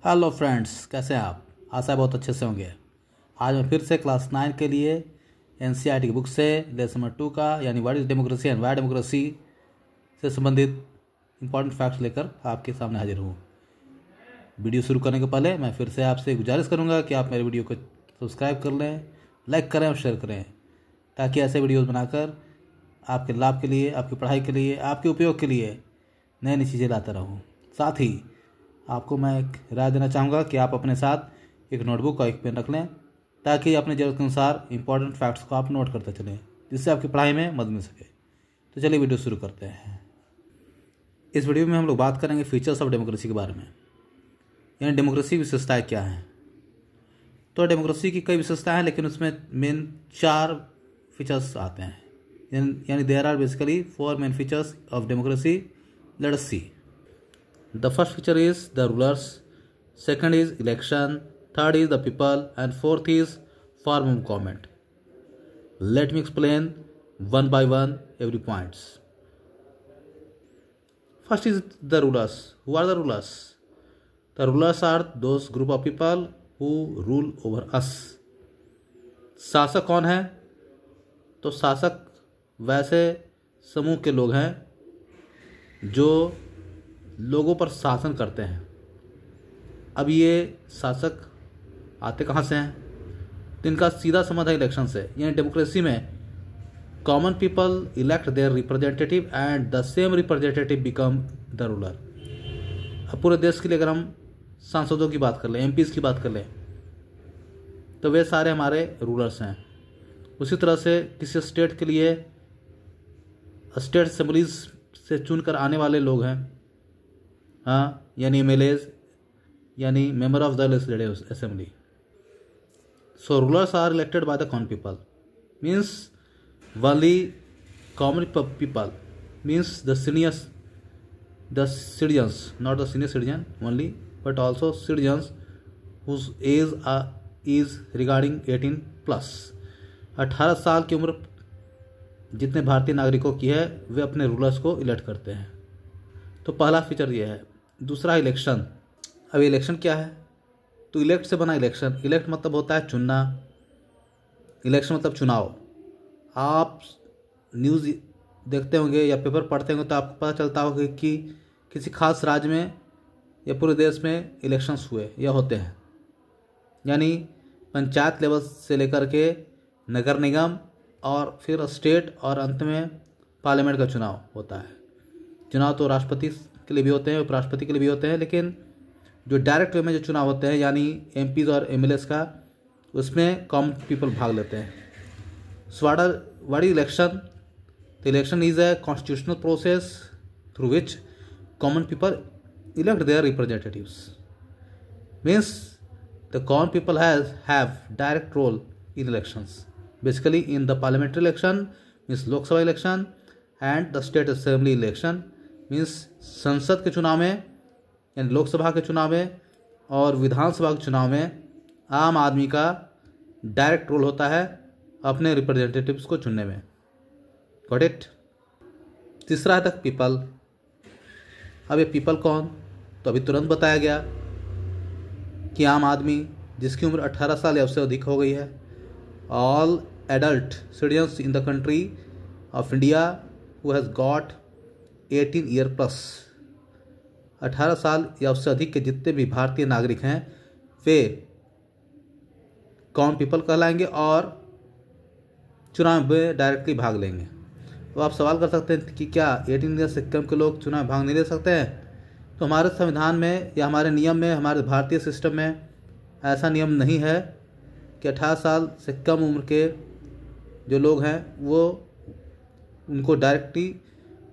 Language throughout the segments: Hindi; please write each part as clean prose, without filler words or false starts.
हेलो फ्रेंड्स, कैसे हैं आप? आशा है बहुत अच्छे से होंगे। आज मैं फिर से क्लास 9 के लिए एनसीईआरटी की बुक से लेसन नंबर 2 का यानी what is democracy and Y democracy से संबंधित इंपॉर्टेंट फैक्ट्स लेकर आपके सामने हाजिर हूँ। वीडियो शुरू करने के पहले मैं फिर से आपसे गुजारिश करूँगा कि आप मेरे वीडियो को सब्सक्राइब कर लें, लाइक करें और शेयर करें, ताकि ऐसे वीडियोज़ बनाकर आपके लाभ के लिए, आपकी पढ़ाई के लिए, आपके उपयोग के लिए नई नई चीज़ें लाता रहूँ। साथ ही आपको मैं एक राय देना चाहूँगा कि आप अपने साथ एक नोटबुक और एक पेन रख लें, ताकि अपने ज़रूरत के अनुसार इंपॉर्टेंट फैक्ट्स को आप नोट करते चलें, जिससे आपकी पढ़ाई में मदद मिल सके। तो चलिए वीडियो शुरू करते हैं। इस वीडियो में हम लोग बात करेंगे फीचर्स ऑफ डेमोक्रेसी के बारे में, यानी डेमोक्रेसी विशेषताएँ क्या हैं। तो डेमोक्रेसी की कई विशेषताएँ हैं, लेकिन उसमें मेन 4 फीचर्स आते हैं, यानी there are basically 4 main features of democracy. Let us see. The first feature is the rulers, second is election, third is the people, and fourth is form of government. Let me explain one by one every points. First is the rulers. Who are the rulers? The rulers are those group of people who rule over us. शासक कौन है? तो शासक वैसे समूह के लोग हैं जो लोगों पर शासन करते हैं। अब ये शासक आते कहाँ से हैं? तो इनका सीधा संबंध है इलेक्शन से। यानी डेमोक्रेसी में common people elect their representative and the same representative become the ruler. अब पूरे देश के लिए अगर हम सांसदों की बात कर लें, एमपीज़ की बात कर लें, तो वे सारे हमारे रूलर्स हैं। उसी तरह से किसी स्टेट के लिए स्टेट असेंबलीज से चुनकर आने वाले लोग हैं, हाँ, यानी एमएलएज, यानी member of the legislative assembly. So rulers are elected by the common people, means only common people, means the seniors, the citizens, not the senior citizen only, but also citizens whose age is regarding 18+। 18 साल की उम्र जितने भारतीय नागरिकों की है, वे अपने रूलर्स को इलेक्ट करते हैं। तो पहला फीचर ये है। दूसरा इलेक्शन। अब इलेक्शन क्या है? तो इलेक्ट से बना इलेक्शन। इलेक्ट मतलब होता है चुनना, इलेक्शन मतलब चुनाव। आप न्यूज़ देखते होंगे या पेपर पढ़ते होंगे तो आपको पता चलता होगा कि किसी खास राज्य में या पूरे देश में इलेक्शंस हुए या होते हैं। यानी पंचायत लेवल से लेकर के नगर निगम और फिर स्टेट और अंत में पार्लियामेंट का चुनाव होता है। चुनाव तो राष्ट्रपति के लिए भी होते हैं, उपराष्ट्रपति के लिए भी होते हैं, लेकिन जो डायरेक्ट वे में जो चुनाव होते हैं, यानी एमपीज़ और एमएलएस का, उसमें कॉमन पीपल भाग लेते हैं। So what is election? तो election is a constitutional process through which common people elect their representatives. Means the common people have direct role in elections, basically in the parliamentary election means Lok Sabha election and the state assembly election means संसद के चुनाव में, यानी लोकसभा के चुनाव में और विधानसभा के चुनाव में आम आदमी का डायरेक्ट रोल होता है अपने रिप्रेजेंटेटिव्स को चुनने में। Got it? तीसरा है तक पीपल। अब ये पीपल कौन? तो अभी तुरंत बताया गया कि आम आदमी जिसकी उम्र 18 साल या उससे अधिक हो गई है। All adult citizens in the country of India who has got 18 year plus. 18 साल या उससे अधिक के जितने भी भारतीय नागरिक हैं, वे कॉमन पीपल कहलाएंगे और चुनाव में डायरेक्टली भाग लेंगे। तो आप सवाल कर सकते हैं कि क्या 18 ईयर से कम के लोग चुनाव में भाग नहीं ले सकते हैं? तो हमारे संविधान में या हमारे नियम में, हमारे भारतीय सिस्टम में ऐसा नियम नहीं है कि 18 साल से कम उम्र के जो लोग हैं वो उनको डायरेक्टली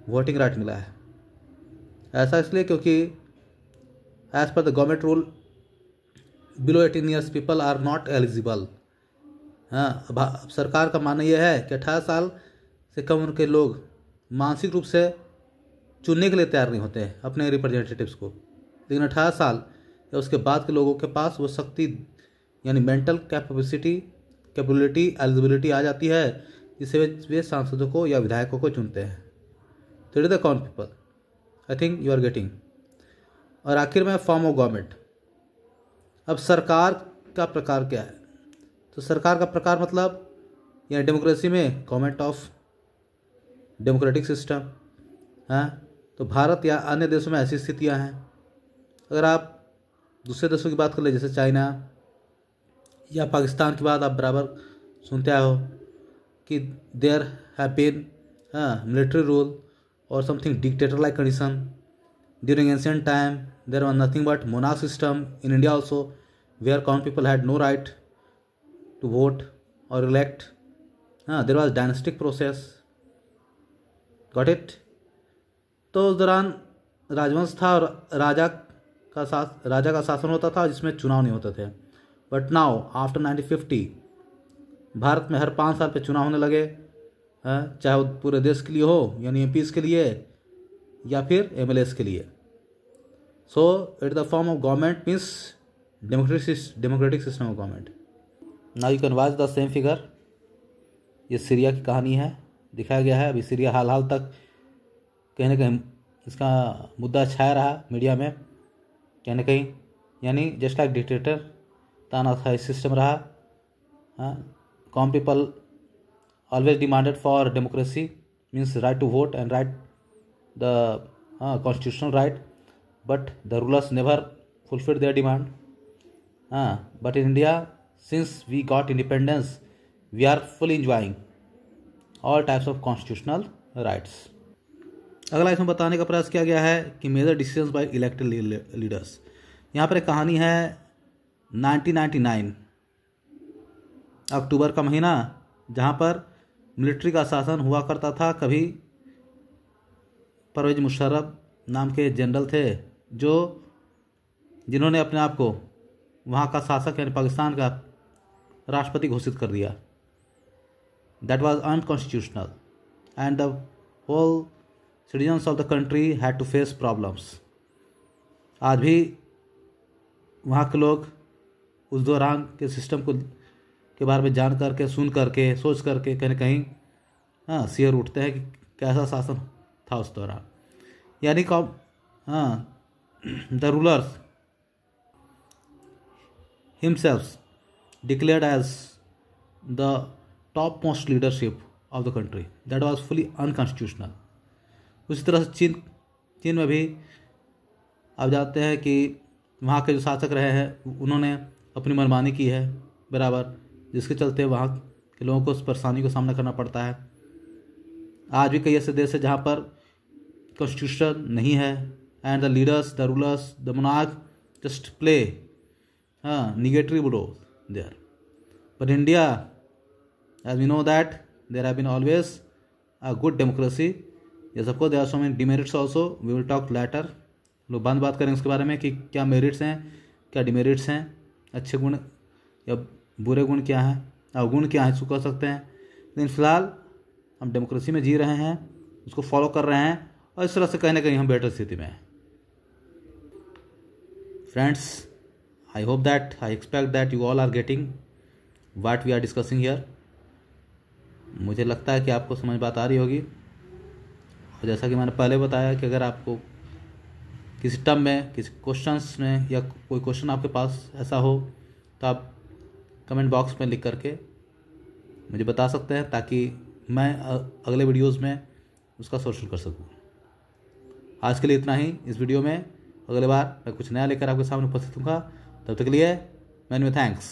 वोटिंग राइट मिला है। ऐसा इसलिए क्योंकि as per the government rule below 18 years people are not eligible. हाँ, अब सरकार का मानना यह है कि 18 साल से कम उम्र के लोग मानसिक रूप से चुनने के लिए तैयार नहीं होते हैं अपने रिप्रेजेंटेटिव्स को, लेकिन 18 साल या उसके बाद के लोगों के पास वो शक्ति, यानी मेंटल कैपेबिलिटी, एलिजिबिलिटी आ जाती है, जिससे वे सांसदों को या विधायकों को चुनते हैं। तो it is the common people. I think you are getting. और आखिर में फॉर्म ऑफ गवर्नमेंट। अब सरकार का प्रकार क्या है? तो सरकार का प्रकार मतलब यानी डेमोक्रेसी में गवर्नमेंट ऑफ डेमोक्रेटिक सिस्टम है। तो भारत या अन्य देशों में ऐसी स्थितियां हैं। अगर आप दूसरे देशों की बात कर ले, जैसे चाइना या पाकिस्तान की बात आप बराबर सुनते आए हो कि there have been military rule और something dictator like condition during ancient time. There was nothing but monarch system in India also, where common people had no right to vote और elect. There was dynastic process, got it. तो उस दौरान राजवंश था और राजा का शासन होता था जिसमें चुनाव नहीं होते थे। बट नाउ आफ्टर 1950 भारत में हर 5 साल पे चुनाव होने लगे, चाहे वो पूरे देश के लिए हो यानी एमपीज के लिए या फिर एमएलएस के लिए। So it the form of government means democratic system of government. Now you can watch the same figure. ये सीरिया की कहानी है, दिखाया गया है। अभी सीरिया हाल तक कहीं ना कहीं इसका मुद्दा छाया रहा मीडिया में, कहीं ना कहीं, यानी जस्ट लाइक डिक्टेटर तानाशाही सिस्टम रहा। Common people always demanded for democracy means right to vote and right the constitutional right, but the rulers never fulfilled their demand. But in India, since we got independence, we are fully enjoying all types of constitutional rights. अगला इसमें बताने का प्रयास किया गया है कि major decisions by elected leaders. यहाँ पर एक कहानी है 1999 अक्टूबर का महीना, जहाँ पर मिलिट्री का शासन हुआ करता था। कभी परवेज मुशर्रफ नाम के जनरल थे जिन्होंने अपने आप को वहाँ का शासक यानी पाकिस्तान का राष्ट्रपति घोषित कर दिया। That was unconstitutional and the whole citizens of the country had to face problems. आज भी वहाँ के लोग उस दौरान के सिस्टम के बारे में जान करके, सुन करके, सोच करके कहीं ना कहीं सिर उठते हैं कि कैसा शासन था उस दौरान। यानी the rulers himself declared as the topmost leadership of the country. That was fully unconstitutional. उसी तरह से चीन में भी आप जानते हैं कि वहाँ के जो शासक रहे हैं उन्होंने अपनी मनमानी की है बराबर, जिसके चलते वहाँ के लोगों को उस परेशानी को सामना करना पड़ता है। आज भी कई ऐसे देश है जहाँ पर कॉन्स्टिट्यूशन नहीं है and the leaders, the rulers, the monarch just play negative role there. But India, as we know that there have been always a good democracy. Yes, of course there are so many demerits also. We will talk later. लोग बाद बात करेंगे उसके बारे में कि क्या मेरिट्स हैं, क्या डिमेरिट्स हैं, अच्छे गुण या बुरे गुण क्या हैं, अवगुण क्या हैं, इसको कह सकते हैं। लेकिन फिलहाल हम डेमोक्रेसी में जी रहे हैं, उसको फॉलो कर रहे हैं और इस तरह से कहीं ना कहीं हम बेटर स्थिति में हैं। Friends, I hope that, I expect that you all are getting what we are discussing here. मुझे लगता है कि आपको समझ बात आ रही होगी। और जैसा कि मैंने पहले बताया कि अगर आपको किसी टर्म में, किसी क्वेश्चंस में या कोई क्वेश्चन आपके पास ऐसा हो तो आप कमेंट बॉक्स में लिख करके मुझे बता सकते हैं, ताकि मैं अगले वीडियोस में उसका सोल्यूशन कर सकूँ। आज के लिए इतना ही इस वीडियो में। अगले बार मैं कुछ नया लेकर आपके सामने उपस्थित हूँगा। तब तक के लिए मैनी थैंक्स।